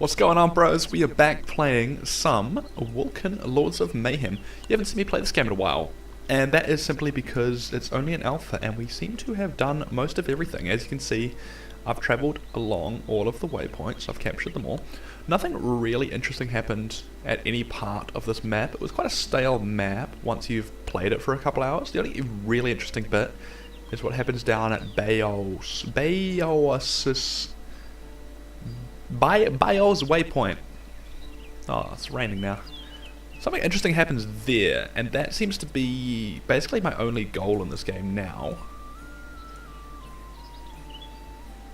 What's going on, bros? We are back playing some Wolcen Lords of Mayhem. You haven't seen me play this game in a while, and that is simply because it's only an alpha and we seem to have done most of everything. As you can see, I've travelled along all of the waypoints, I've captured them all. Nothing really interesting happened at any part of this map. It was quite a stale map once you've played it for a couple hours. The only really interesting bit is what happens down at Bayos waypoint. Oh, it's raining now. Something interesting happens there, and that seems to be basically my only goal in this game now.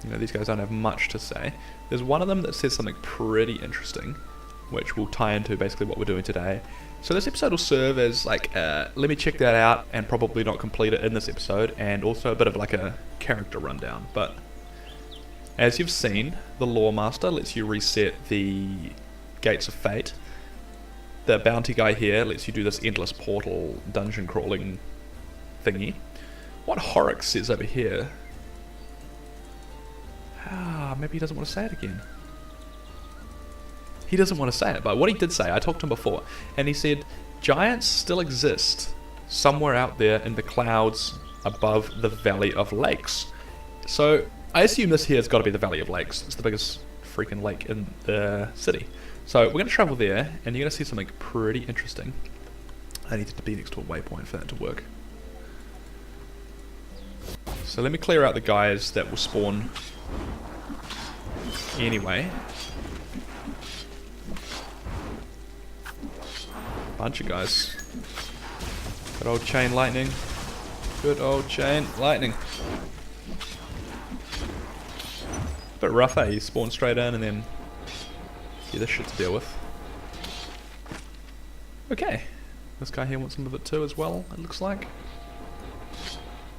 You know, these guys don't have much to say. There's one of them that says something pretty interesting, which will tie into basically what we're doing today. So this episode will serve as like, let me check that out and probably not complete it in this episode, and also a bit of like a character rundown. But as you've seen, the Lore Master lets you reset the Gates of Fate. The bounty guy here lets you do this endless portal dungeon crawling thingy. What Horrocks says over here? Maybe he doesn't want to say it again. He doesn't want to say it, but what he did say, I talked to him before, and he said, giants still exist somewhere out there in the clouds above the Valley of Lakes. So I assume this here has got to be the Valley of Lakes. It's the biggest freaking lake in the city. So we're going to travel there, and you're going to see something pretty interesting. I need to be next to a waypoint for that to work. So let me clear out the guys that will spawn anyway. Bunch of guys. Good old chain lightning. Good old chain lightning. Bit rough, eh? You spawn straight in and then get this shit to deal with. Okay. This guy here wants some of it too as well, it looks like.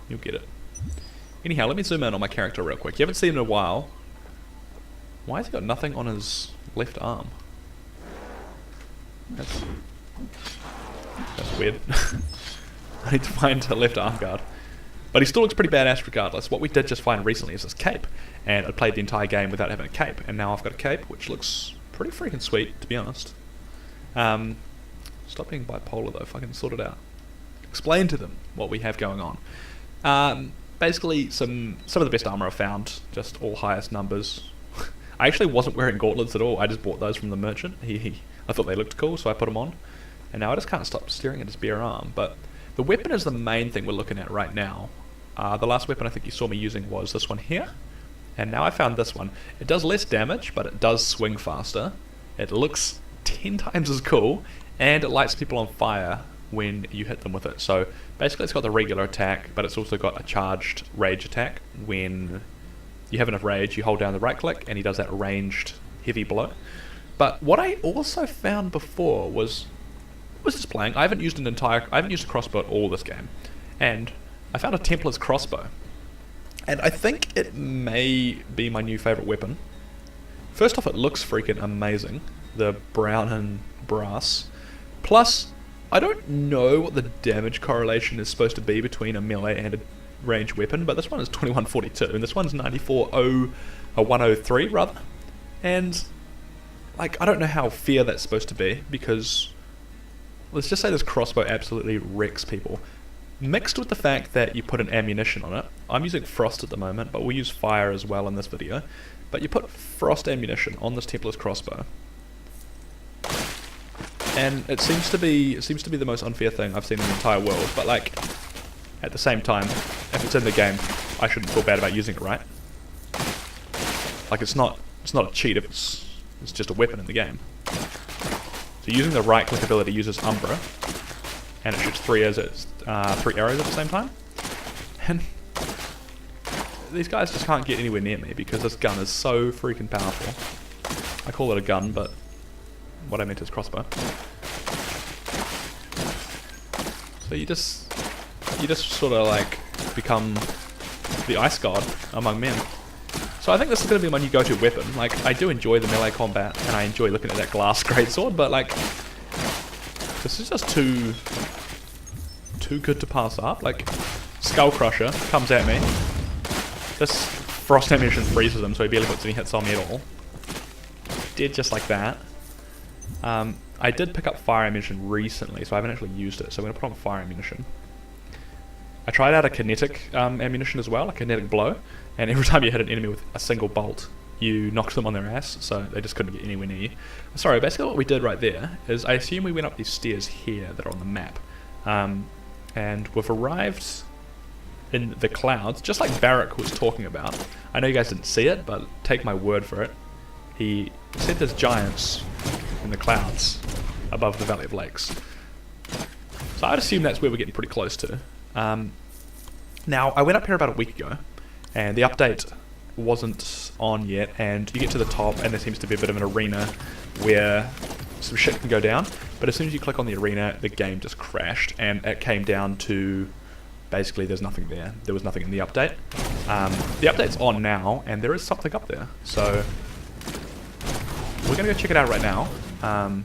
You'll get it. Anyhow, let me zoom in on my character real quick. You haven't seen him in a while. Why has he got nothing on his left arm? That's weird. I need to find a left arm guard. But he still looks pretty badass regardless. What we did just find recently is this cape, and I played the entire game without having a cape, and now I've got a cape, which looks pretty freaking sweet, to be honest. Stop being bipolar though, fucking sort it out. Explain to them what we have going on. Basically, some of the best armor I've found, just all highest numbers. I actually wasn't wearing gauntlets at all, I just bought those from the merchant. I thought they looked cool, so I put them on. And now I just can't stop staring at his bare arm, but the weapon is the main thing we're looking at right now. The last weapon I think you saw me using was this one here, and now I found this one. It does less damage, but it does swing faster. It looks 10 times as cool, and it lights people on fire when you hit them with it. So basically it's got the regular attack, but it's also got a charged rage attack. When you have enough rage, you hold down the right click, and he does that ranged heavy blow. But what I also found before was just playing. I haven't used a crossbow at all this game, and I found a Templar's crossbow, and I think it may be my new favourite weapon. First off, it looks freaking amazing, the brown and brass. Plus, I don't know what the damage correlation is supposed to be between a melee and a ranged weapon, but this one is 2142, and this one's 103 rather. And like, I don't know how fair that's supposed to be, because let's just say this crossbow absolutely wrecks people. Mixed with the fact that you put an ammunition on it. I'm using frost at the moment, but we'll use fire as well in this video. But you put frost ammunition on this Templar's crossbow, and it seems to be the most unfair thing I've seen in the entire world. But like, at the same time, if it's in the game, I shouldn't feel bad about using it, right? Like, it's not a cheat if it's just a weapon in the game. So using the right click ability uses Umbra, and it shoots 3 arrows at the same time. And these guys just can't get anywhere near me because this gun is so freaking powerful. I call it a gun, but what I meant is crossbow. So you just sort of like become the ice god among men. So I think this is going to be my new go-to weapon. Like, I do enjoy the melee combat, and I enjoy looking at that glass greatsword, but like, this is just too good to pass up. Like, Skull Crusher comes at me. This frost ammunition freezes him, so he barely puts any hits on me at all. dead just like that. I did pick up fire ammunition recently, so I haven't actually used it, so I'm going to put on fire ammunition. I tried out a kinetic ammunition as well, a kinetic blow, and every time you hit an enemy with a single bolt, you knocked them on their ass, so they just couldn't get anywhere near you. Sorry, basically what we did right there is I assume we went up these stairs here that are on the map, and we've arrived in the clouds, just like Barrack was talking about. I know you guys didn't see it, but take my word for it. He said there's giants in the clouds above the Valley of Lakes. So I'd assume that's where we're getting pretty close to. Now, I went up here about a week ago, and the update wasn't on yet, and you get to the top, and there seems to be a bit of an arena where some shit can go down, but as soon as you click on the arena, the game just crashed, and it came down to basically there's nothing there. There was nothing in the update. The update's on now, and there is something up there, so we're going to go check it out right now. I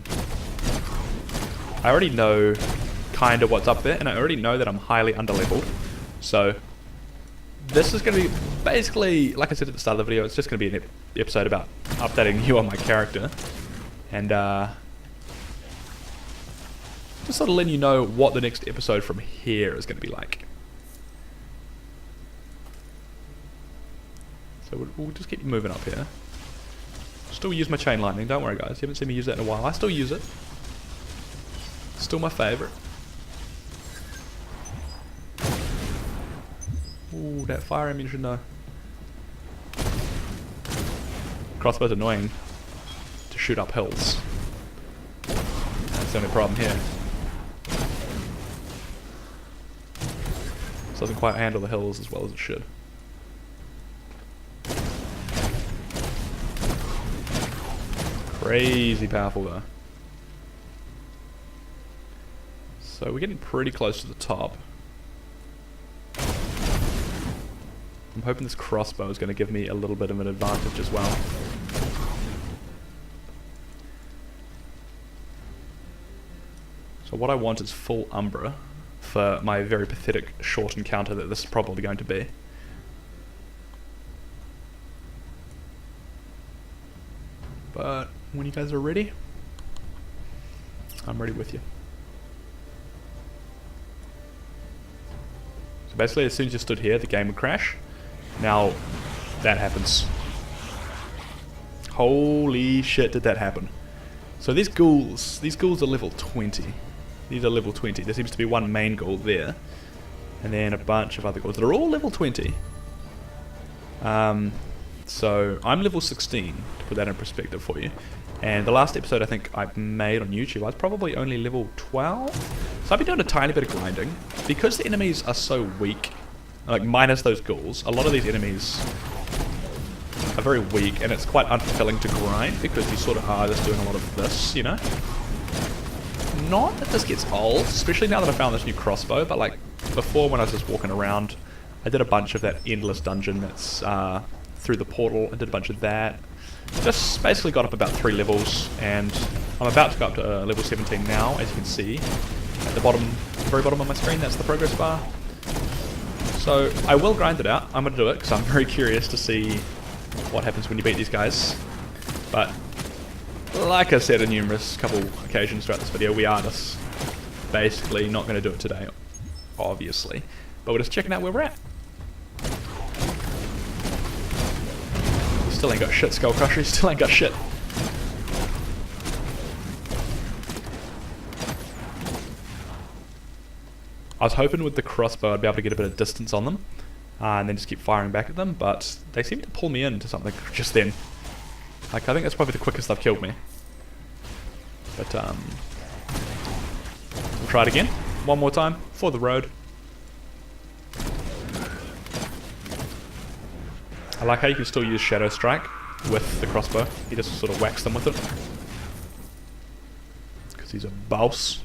already know kind of what's up there, and I already know that I'm highly underleveled, so this is going to be basically, like I said at the start of the video, it's just going to be an episode about updating you on my character, and just sort of letting you know what the next episode from here is going to be like. So we'll just keep moving up here. Still use my chain lightning, don't worry guys, you haven't seen me use that in a while. I still use it. Still my favourite. Ooh, that fire ammunition though. Crossbow's annoying to shoot up hills. That's the only problem here. This doesn't quite handle the hills as well as it should. Crazy powerful though. So we're getting pretty close to the top. I'm hoping this crossbow is going to give me a little bit of an advantage as well. So what I want is full Umbra for my very pathetic short encounter that this is probably going to be. But when you guys are ready, I'm ready with you. So basically as soon as you stood here, the game would crash. Now, that happens. Holy shit, did that happen. So these ghouls are level 20. These are level 20. There seems to be one main ghoul there. And then a bunch of other ghouls that are all level 20. So I'm level 16, to put that in perspective for you. And the last episode I think I made on YouTube, I was probably only level 12. So I've been doing a tiny bit of grinding. Because the enemies are so weak, like minus those ghouls, a lot of these enemies are very weak, and it's quite unfulfilling to grind because you sort of are just doing a lot of this, you know? Not that this gets old, especially now that I found this new crossbow, but like before when I was just walking around, I did a bunch of that endless dungeon that's through the portal. I did a bunch of that. Just basically got up about 3 levels, and I'm about to go up to level 17 now, as you can see. At the bottom, very bottom of my screen, that's the progress bar. So I will grind it out. I'm going to do it because I'm very curious to see what happens when you beat these guys. But like I said on numerous couple occasions throughout this video, we are just basically not going to do it today, obviously. But we're just checking out where we're at. Still ain't got shit, Skull Crusher. Still ain't got shit. I was hoping with the crossbow I'd be able to get a bit of distance on them and then just keep firing back at them, but they seem to pull me into something just then. Like, I think that's probably the quickest they've killed me. But we'll try it again. One more time for the road. I like how you can still use Shadow Strike with the crossbow. You just sort of whacks them with it. Because he's a boss.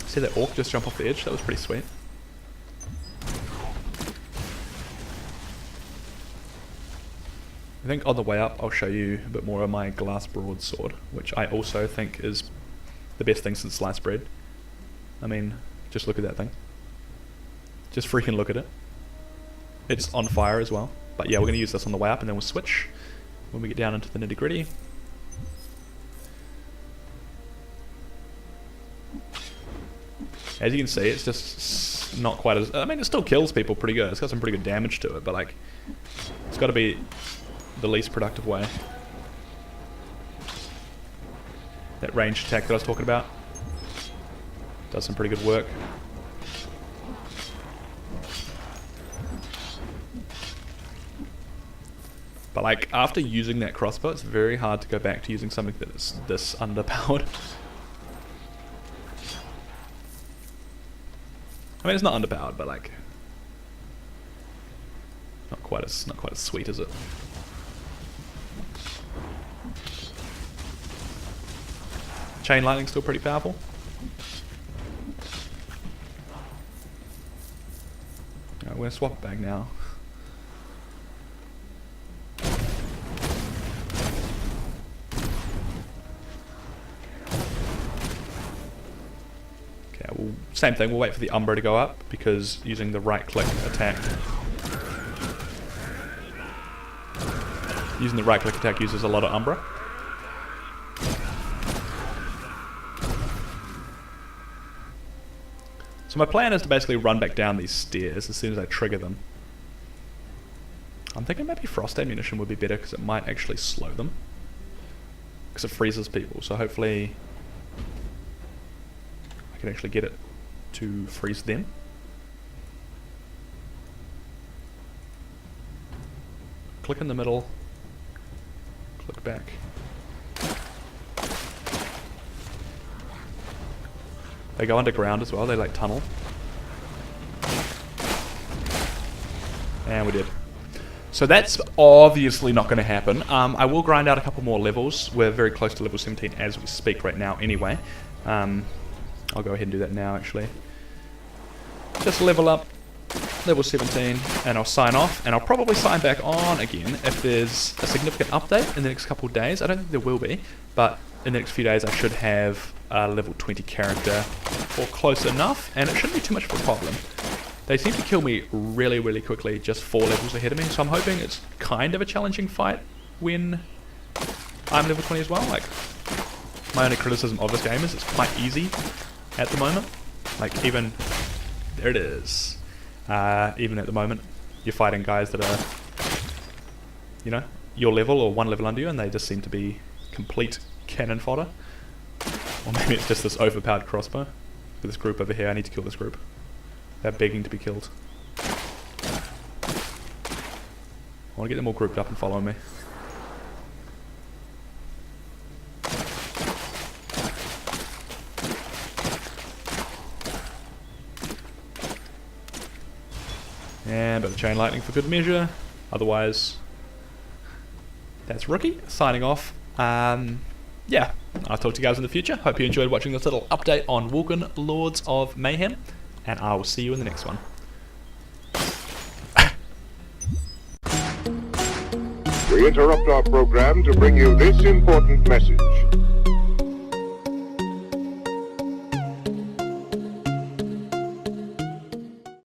See that orc just jump off the edge? That was pretty sweet. I think on the way up I'll show you a bit more of my glass broadsword, which I also think is the best thing since sliced bread. I mean, just look at that thing. Just freaking look at it. It's on fire as well. But yeah, we're going to use this on the way up and then we'll switch. when we get down into the nitty gritty. As you can see, it's just not quite as... I mean, it still kills people pretty good. It's got some pretty good damage to it, but like, it's got to be the least productive way. That ranged attack that I was talking about does some pretty good work. But like, after using that crossbow, it's very hard to go back to using something that is this underpowered. I mean, it's not underpowered, but like, not quite as sweet as it. Chain lightning's still pretty powerful. Alright, we're gonna swap it back now. Same thing, we'll wait for the Umbra to go up, because using the right click attack uses a lot of Umbra. So my plan is to basically run back down these stairs as soon as I trigger them. I'm thinking maybe Frost Ammunition would be better, because it might actually slow them, because it freezes people, so hopefully I can actually get it to freeze them. Click in the middle, click back. They go underground as well, they like tunnel. And we did. So that's obviously not going to happen. I will grind out a couple more levels. We're very close to level 17 as we speak right now anyway. I'll go ahead and do that now actually. Just level up, level 17, and I'll sign off, and I'll probably sign back on again if there's a significant update in the next couple of days. I don't think there will be, but in the next few days I should have a level 20 character or close enough, and it shouldn't be too much of a problem. They seem to kill me really, really quickly, just 4 levels ahead of me, so I'm hoping it's kind of a challenging fight when I'm level 20 as well. Like, my only criticism of this game is it's quite easy at the moment. Like, even... there it is. Even at the moment, you're fighting guys that are, you know, your level or one level under you, and they just seem to be complete cannon fodder. Or maybe it's just this overpowered crossbow. For this group over here, I need to kill this group. They're begging to be killed. I want to get them all grouped up and following me. And a bit of chain lightning for good measure. Otherwise, that's Rookie signing off. Yeah, I'll talk to you guys in the future. Hope you enjoyed watching this little update on Wolcen, Lords of Mayhem, and I will see you in the next one. We interrupt our program to bring you this important message.